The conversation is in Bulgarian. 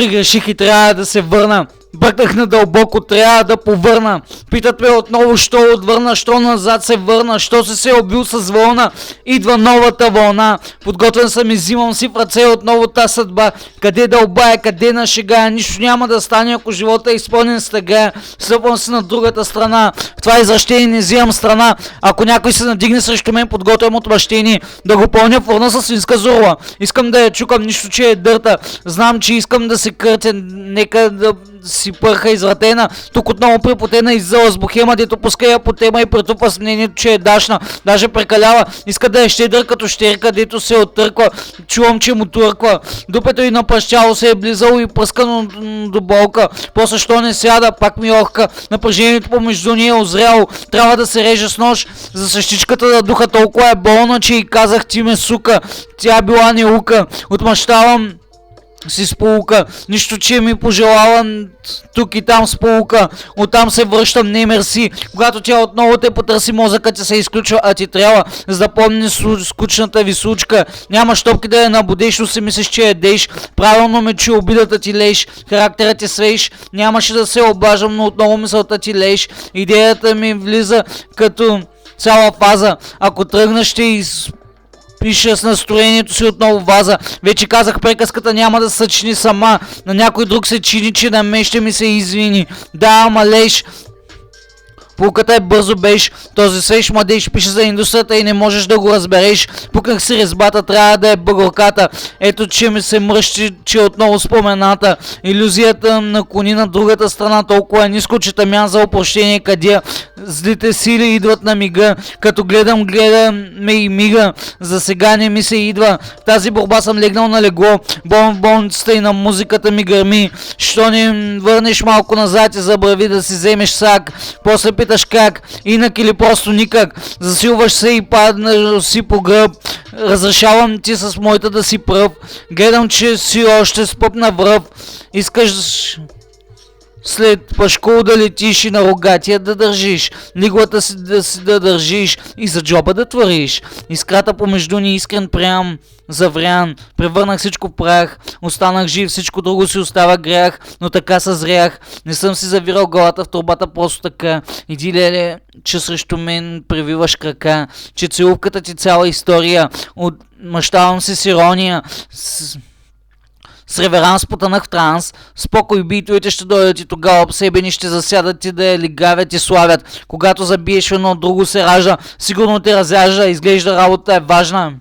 Пригреших и трябва да се върна. Бръкнах надълбоко, трябва да повърна. Питат ме отново, що отвърна, що назад се върна, що се обил с вълна. Идва новата вълна. Подготвен съм и взимам си в ръце отново та съдба. Къде да обая, къде на шега. Нищо няма да стане, ако живота е изпълнен с тъга. Стъпвам се на другата страна. В това извращение не взимам страна. Ако някой се надигне срещу мен, подготвям отмъщение. Да го пълня в урна със свинска зурла. Искам да я чукам, нищо че е дърта. Знам, че искам да се къртя. Нека да си пърха извратена, тук отново припотена иззъла с бухема, дето пуска я по тема и претупа с мнението, че е дашна. Даже прекалява, иска да е щедър като щерка, дето се оттърква. Чувам, че му турква. Дупето и напръщяло се е близало и пръскано до болка. После що не сяда, пак ми охка. Напрежението помежду ни е озряло. Трябва да се реже с нож. За същичката да духа толкова е болна, че и казах ти ме сука. Тя била неука. Отмъщавам си сполука, нищо че ми пожелава тук и там сполука. Оттам се връщам, не мерси. Когато тя отново те потърси, мозъкът ти се изключва, а ти трябва за да помни скучната ви случка. Няма щопки да я набудеш, но си мислиш, че ядеш. Правилно ме чу, обидата ти лееш, характерът ти свееш. Нямаше да се обаждам, но отново мисълта ти лееш. Идеята ми влиза като цяла фаза. Ако тръгнеш, ще пиша с настроението си отново ваза. Вече казах, приказката няма да съчини сама. На някой друг се чини, че на мен ще ми се извини. Да, ама леш. Пулката е бързо беш. Този свеж младеж пише за индустрията и не можеш да го разбереш. Пукнах си резбата, трябва да е бъгорката. Ето, че ми се мръщи, че отново спомената. Илюзията наклони на другата страна толкова е ниско, че тъмян за опрощение къдия. Злите сили идват на мига. Като гледаме и мига. За сега не ми се идва. В тази борба съм легнал на легло. Болен в болницата и на музиката ми гърми. Що не върнеш малко назад и забрави да си вземеш сак. После питаш как, инак или просто никак. Засилваш се и паднеш си по гръб. Разрешавам ти с моята да си пръв. Гледам, че си още с пъп на връв. Искаш след пашкул да летиш и на рогатия да държиш. Лиглата си да държиш и за джоба да твориш. Искрата помежду ни искрен прям заврян. Превърнах всичко в прах. Останах жив, всичко друго си остава грях. Но така съзрях. Не съм си завирал главата в турбата просто така. Иди, леле, че срещу мен превиваш крака. Че целувката ти цяла история. Отмъщавам се с ирония. С реверанс потънах в транс. Спокой, битовете ще дойдат и тогава обсебени ще засядат и да я лигавят и славят. Когато забиеш едно друго се ражда, сигурно те разяжда, изглежда работа е важна.